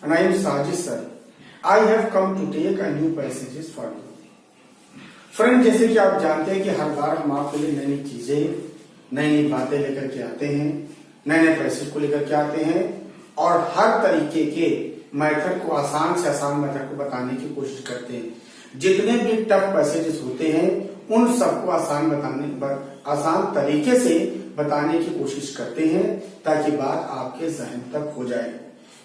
and I am Sajid sir. I have come to take a new passages for you. Friend, जैसे कि आप जानते हैं कि हर बार हम आपके लिए नई नई चीजें, नई नई बातें लेकर के आते हैं, नए नए पैसेज को लेकर के आते हैं और हर तरीके के मेथड को, आसान से आसान मेथड को बताने की कोशिश करते हैं। जितने भी टफ पैसेजेस होते हैं उन सबको आसान तरीके से बताने की कोशिश करते हैं ताकि बात आपके जहन तक हो जाए।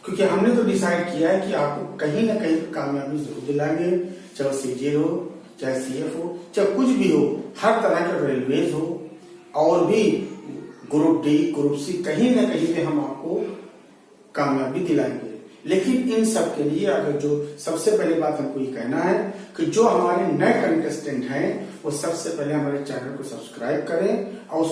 क्योंकि हमने तो डिसाइड किया है कि आपको कहीं ना कहीं कामयाबी जरूर दिलाएंगे, चाहे सीजीएल हो, चाहे सीएफ हो, चाहे कुछ भी हो, हर तरह के रेलवेज हो और भी ग्रुप डी, ग्रुप सी, कहीं ना कहीं पे हम आपको कामयाबी दिलाएंगे। लेकिन इन सब के लिए अगर जो सबसे पहले बात हमको ये कहना है कि जो हमारे नए कंटेस्टेंट हैं वो सबसे पहले हमारे चैनल को सब्सक्राइब करें और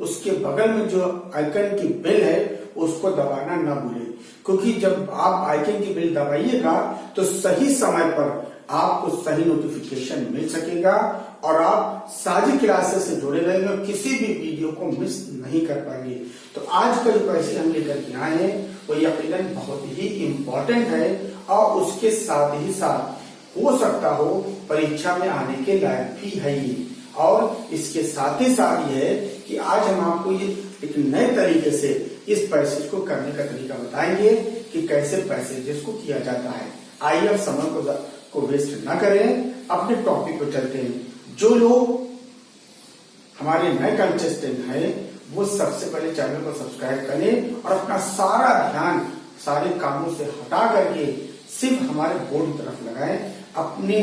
उसके बगल में जो आइकन की बेल है उसको दबाना ना भूलें। क्योंकि जब आप आइकन की बेल दबाइएगा तो सही समय पर आपको सही नोटिफिकेशन मिल सकेगा और आप साझी क्लासेस से जुड़े रहेंगे और किसी भी वीडियो को मिस नहीं कर पाएंगे। तो आज का जो पैसे हम लेकर के आए हैं वो यकीनन बहुत ही इम्पोर्टेंट है और उसके साथ ही साथ हो सकता हो परीक्षा में आने के लायक भी है ये। और इसके साथ ही साथ ये है कि आज हम आपको ये एक नए तरीके से इस पैसेज को करने का तरीका बताएंगे कि कैसे पैसेजेस को किया जाता है। आइए अब समय को वेस्ट ना करें, अपने टॉपिक पर चलते हैं। जो लोग हमारे नए कंटेस्टेंट हैं वो सबसे पहले चैनल को सब्सक्राइब करें और अपना सारा ध्यान सारे कामों से हटा करके सिर्फ हमारे बोर्ड की तरफ लगाएं। अपने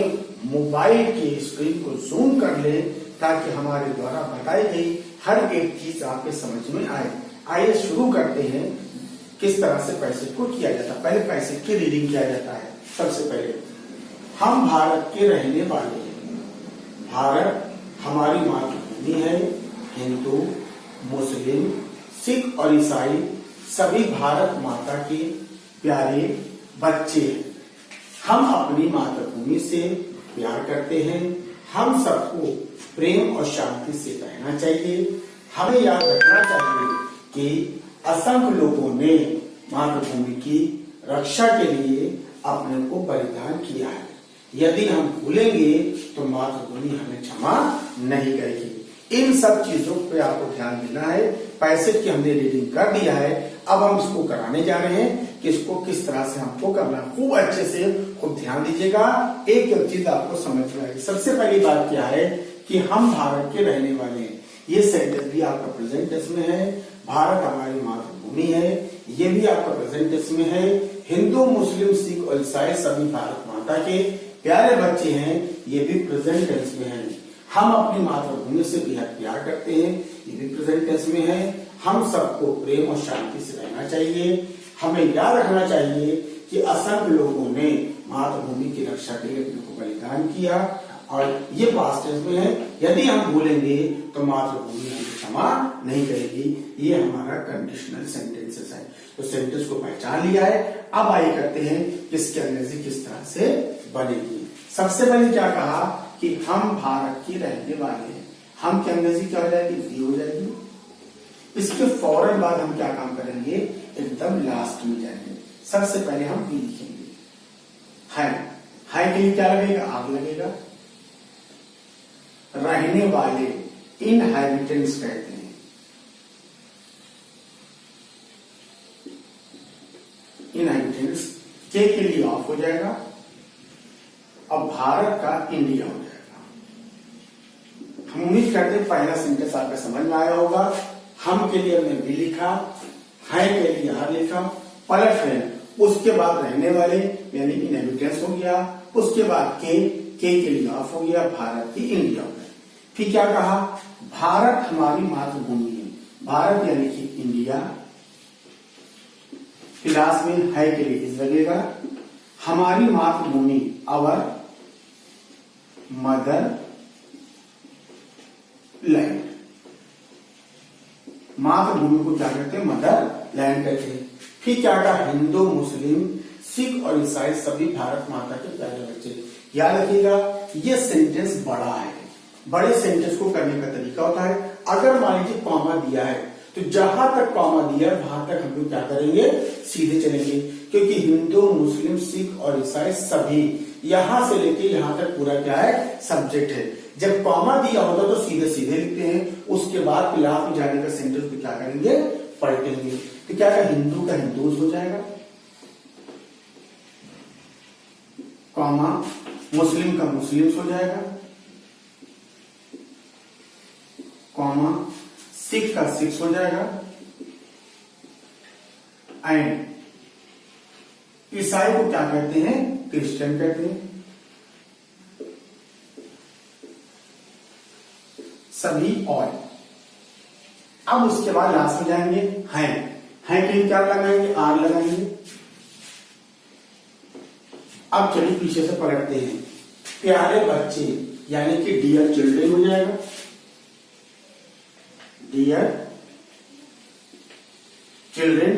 मोबाइल की स्क्रीन को जूम कर ले ताकि हमारे द्वारा बताई गई हर एक चीज आपके समझ में आए। आइए शुरू करते हैं किस तरह से पैसेज को किया जाता है। पहले पैसेज की रीडिंग किया जाता है। सबसे पहले हम भारत के रहने वाले हैं। भारत हमारी मातृभूमि है। हिंदू, मुस्लिम, सिख और ईसाई सभी भारत माता के प्यारे बच्चे हैं। हम अपनी मातृभूमि से प्यार करते हैं। हम सबको प्रेम और शांति से रहना चाहिए। हमें याद रखना चाहिए कि असंख्य लोगों ने मातृभूमि की रक्षा के लिए अपने को बलिदान किया है। यदि हम भूलेंगे तो मातृभूमि हमें क्षमा नहीं करेगी। इन सब चीजों पे आपको ध्यान देना है। पैसेज की हमने रीडिंग कर दिया है, अब हम इसको कराने जा रहे हैं कि इसको किस तरह से हमको करना। खूब अच्छे से खूब ध्यान दीजिएगा, एक एक चीज आपको समझ में आएगी। सबसे पहली बात क्या है कि हम भारत के रहने वाले हैं। ये सेंटेंस भी आपका प्रेजेंट टेंस में है। भारत हमारी मातृभूमि है, ये भी आपका प्रेजेंट टेंस में है। हिंदू, मुस्लिम, सिख और ईसाई सभी भारत माता के प्यारे बच्चे हैं, ये भी प्रेजेंट टेंस में है। हम अपनी मातृभूमि से बेहद प्यार करते हैं, ये भी प्रेजेंट टेंस में है। हम सबको प्रेम और शांति से रहना चाहिए। हमें याद रखना चाहिए कि असंख्य लोगों ने मातृभूमि की रक्षा के लिए अपने को बलिदान किया और ये पास्ट टेंस में है। यदि हम भूलेंगे तो मातृभूमि हमें क्षमा नहीं करेगी। ये हमारा कंडीशनल सेंटेंसेस है। तो सेंटेंस को पहचान लिया है। अब आइए करते हैं इसकी अंग्रेजी किस तरह से बनेगी। सबसे पहले क्या कहा कि हम भारत के रहने वाले हैं। हम की अंग्रेजी क्या हो जाएगी? वी हो जाएगी। इसके फौरन बाद हम क्या काम करेंगे? एकदम लास्ट में जाएंगे। सबसे पहले हम वी लिखेंगे। है के लिए क्या लगेगा? आग लगेगा। रहने वाले इनहैबिटेंट्स कहते हैं। इनहैबिटेंट्स के लिए ऑफ हो जाएगा। अब भारत का इंडिया हो जाएगा। हम उम्मीद करते हैं पहला सेंटेंस आपका समझ में आया होगा। हम के लिए हमने भी लिखा, है के लिए हर लिखा, पलट रहे, उसके बाद रहने वाले यानी इनहैबिटेंट्स हो गया, उसके बाद के लिए ऑफ हो गया, भारत की इंडिया हो गया। फिर क्या कहा? भारत हमारी मातृभूमि है। भारत यानी कि इंडिया, क्लास में है के लिए इस लगेगा। हमारी मातृभूमि आवर मदर लैंड। मातृभूमि को क्या कहते हैं? मदर लैंड कहते हैं। फिर क्या कहा? हिंदू, मुस्लिम, सिख और ईसाई सभी भारत माता के प्यारे बच्चे। याद रखिएगा ये सेंटेंस बड़ा है। बड़े सेंटेंस को करने का तरीका होता है, अगर मान लीजिए कॉमा दिया है तो जहां तक कॉमा दिया है वहां तक हम लोग क्या करेंगे? सीधे चलेंगे। क्योंकि हिंदू, मुस्लिम, सिख और ईसाई सभी यहां से लेके यहां तक पूरा क्या है, सब्जेक्ट है। जब कॉमा दिया होता तो सीधे सीधे लिखते हैं, उसके बाद क्लास में जाने का सेंटेंस पे क्या करेंगे, पलटेंगे। तो क्या है, हिंदू का हिंदूज हो जाएगा, कॉमा मुस्लिम का मुस्लिम्स हो जाएगा, कॉमा सिख का सिक्स हो जाएगा, एंड ईसाई को क्या कहते हैं, क्रिश्चियन कहते हैं। सभी और अब उसके बाद लास्ट में जाएंगे हैं के लिए क्या लगाएंगे, आर लगाएंगे। अब चलिए पीछे से पलटते हैं, प्यारे बच्चे यानी कि डियर चिल्ड्रन हो जाएगा, डियर चिल्ड्रन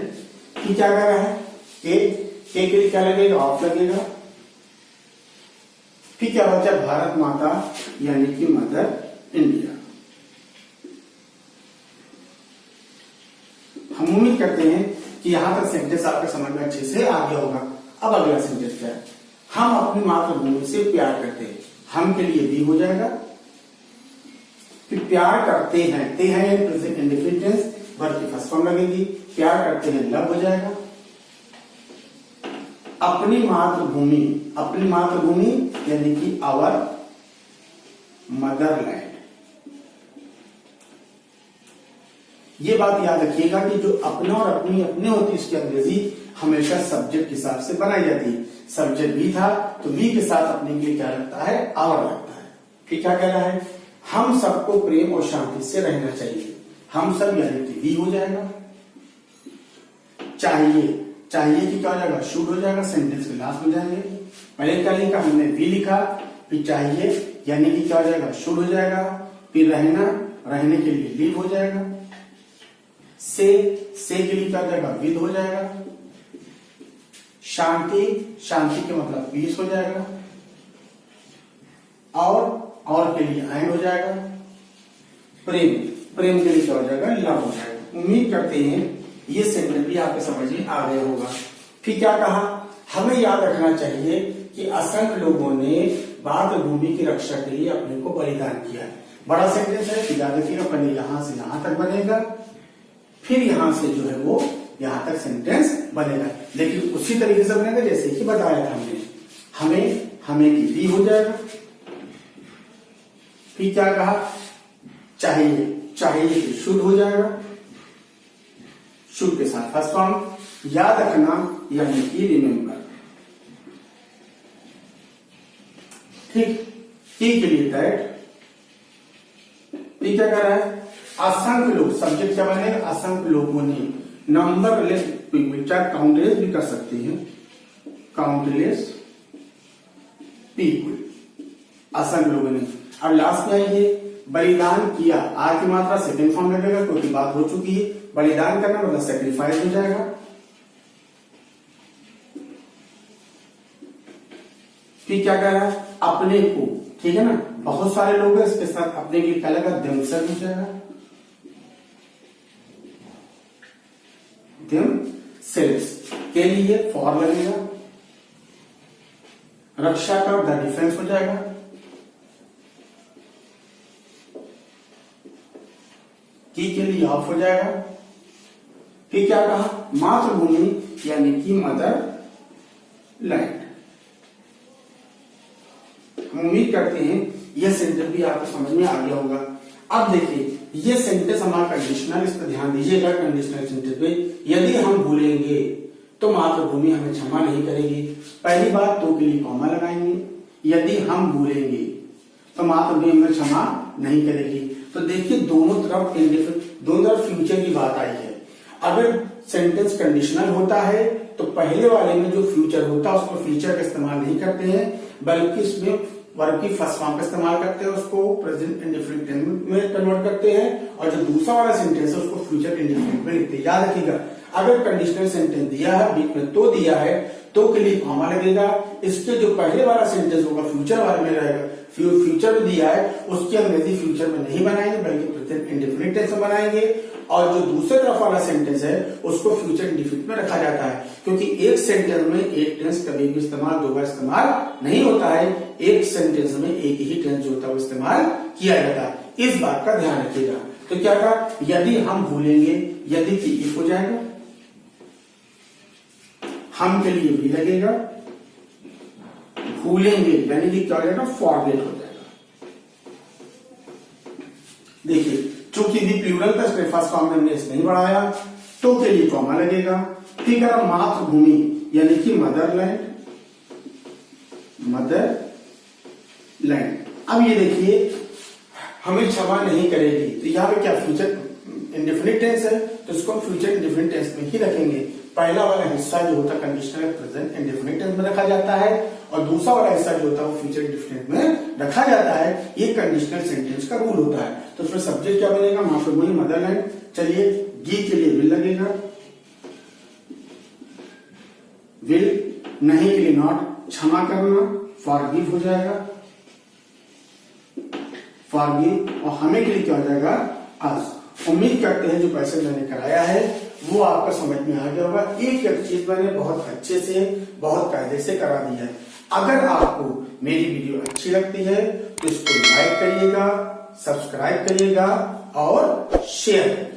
की क्या कर रहा है, के लिए क्या लगेगा, ऑफ लगेगा। फिर क्या बचा, भारत माता यानी कि मदर इंडिया। हम उम्मीद करते हैं कि यहां तक सेंटेंस आपके समझ में अच्छे से आ गया होगा। अब अगला सेंटेंस क्या है, हम अपनी मातृभूमि से प्यार करते हैं, हम के लिए भी हो जाएगा। फिर प्यार करते हैं, ते हैं प्रेजेंट इंडेफिनिट टेंस, वर्ब की फर्स्ट फॉर्म लगेगी, प्यार करते हैं लव हो जाएगा। अपनी मातृभूमि यानी कि आवर मदरलैंड। ये बात याद रखिएगा कि जो अपना और अपनी अपने होती है, इसकी अंग्रेजी हमेशा सब्जेक्ट के हिसाब से बनाई जाती है। सब्जेक्ट भी था तो वी के साथ अपने के लिए क्या लगता है, आवर लगता है। फिर क्या कह रहा है, हम सबको प्रेम और शांति से रहना चाहिए, हम सब यानी कि वी हो जाएगा। चाहिए कि क्या हो जाएगा, शुड हो जाएगा, सेंटेंस के लास्ट में जाएंगे। पहले क्या लिखा हमने, वी लिखा, फिर चाहिए यानी कि क्या हो जाएगा, शुड हो जाएगा। फिर रहने के लिए लिव हो जाएगा। से के लिए क्या हो जाएगा, विद हो जाएगा। शांति के मतलब पीस हो जाएगा। और के लिए एंड हो जाएगा। प्रेम के लिए क्या हो जाएगा, लव हो जाएगा। उम्मीद करते हैं ये सेंटेंस भी आपके समझ में आ गया होगा। फिर क्या कहा, हमें याद रखना चाहिए कि असंख्य लोगों ने मातृभूमि की रक्षा के लिए अपने को बलिदान किया। बड़ा सेंटेंस है, याद रखिएगा, पहले यहां से यहां तक बनेगा, फिर यहां से जो है वो यहां तक सेंटेंस बनेगा, लेकिन उसी तरीके से बनेगा जैसे कि बताया था हमने। हमें की भी हो जाएगा। फिर क्या कहा, चाहिए कि शुड हो जाएगा, शुड के साथ फर्स्ट फॉर्म। याद रखना यानी कि रिमेंबर। ठीक, के लिए दैट। क्या कर रहा है, असंख्य लोग, सब्जेक्ट क्या बनेगा, असंख्य लोगों ने, नंबरलेस पीपल, चाहे काउंटलेस भी कर सकते हैं, काउंटलेस पीपल, असंख्य लोगों ने। अब लास्ट में आइए, बलिदान किया, आर की मात्रा सेकंड फॉर्म लगेगा क्योंकि बात हो चुकी है। बलिदान करना मतलब सेक्रीफाइस हो जाएगा। फिर क्या कह रहा है, अपने को, ठीक है ना, बहुत सारे लोग हैं, इसके साथ अपने के लिए क्या लगा, देमसेल्फ हो जाएगा, देमसेल्व्स के लिए फॉर लगेगा। रक्षा का द डिफेंस हो जाएगा। की के लिए ऑफ हो जाएगा। फिर क्या कहा, मातृभूमि यानी कि मदर लैंड। हम उम्मीद करते हैं यह सेंटेंस भी आपको समझ में आ गया होगा। अब देखिए, ये सेंटेंस हमारा कंडीशनल, इस पर ध्यान दीजिएगा। कंडीशनल सेंटेंस पे यदि हम भूलेंगे तो मातृभूमि हमें क्षमा नहीं करेगी। पहली बात, तो के लिए कॉमा लगाएंगे। यदि हम भूलेंगे तो मातृभूमि हमें क्षमा नहीं करेगी। तो देखिए, दोनों तरफ फ्यूचर की बात आई है। अगर सेंटेंस कंडीशनल होता है तो पहले वाले में जो फ्यूचर होता है उसको फ्यूचर का इस्तेमाल नहीं करते हैं, बल्कि इसमें वर्ब की फर्स्ट फॉर्म का इस्तेमाल करते हैं, उसको प्रेजेंट इंडेफिनिट टेंस में कन्वर्ट करते हैं, और जो दूसरा वाला सेंटेंस है उसको फ्यूचर इंडेफिनिट में लिखते हैं। याद रखिएगा, अगर कंडीशनल सेंटेंस दिया है, बीच में तो के लिए कॉमा लगेगा। इसके जो पहले वाला सेंटेंस होगा फ्यूचर वाले में रहेगा, फ्यूचर दिया है उसकी अंग्रेजी फ्यूचर में नहीं बनाएंगे बल्कि प्रेजेंट इंडेफिनिट टेंस में बनाएंगे। और जो दूसरे तरफ वाला सेंटेंस है उसको फ्यूचर इंडेफिनिट में रखा जाता है, क्योंकि एक सेंटेंस में एक टेंस कभी भी इस्तेमाल दो बार इस्तेमाल नहीं होता है। एक सेंटेंस में एक ही टेंस जो होता है वो इस्तेमाल किया जाता है, इस बात का ध्यान रखिएगा। तो क्या कहा, यदि हम भूलेंगे, यदि की इफ हो जाएगा, हम के लिए भी लगेगा, भूलेंगे यानी कि क्या हो जाएगा, फॉरगेट हो जाएगा। देखिए चूंकि भी प्लूरल का फर्स्ट फॉर्म में हमने इस नहीं बढ़ाया, तो के लिए कॉमा लगेगा। ठीक है, मातृभूमि यानी कि मदरलैंड, मदरलैंड। अब ये देखिए हमें क्षमा नहीं करेगी, तो यहाँ पे क्या फ्यूचर इंडेफिनिट टेंस है, तो इसको हम फ्यूचर इंडेफिनिट टेंस में ही रखेंगे। पहला वाला हिस्सा जो होता है कंडीशनल प्रेजेंट इंडेफिनिट टेंस में रखा जाता है, और दूसरा वाला हिस्सा जो होता है वो फ्यूचर इंडेफिनिट में रखा जाता है। ये कंडीशनल सेंटेंस का रूल होता है। तो उसमें सब्जेक्ट क्या बनेगा, मातृभूमि मदरलैंड। चलिए गी के लिए विल लगेगा, विल, नहीं के लिए नॉट, क्षमा करना, फॉरगिव हो जाएगा, फॉरगिव, और हमें के लिए क्या हो जाएगा, अस। उम्मीद करते हैं जो पैसे मैंने कराया है वो आपका समझ में आ गया होगा। एक एक चीज मैंने बहुत अच्छे से, बहुत कायदे से करा दी है। अगर आपको मेरी वीडियो अच्छी लगती है तो इसको लाइक करिएगा, सब्सक्राइब करिएगा और शेयर करिएगा।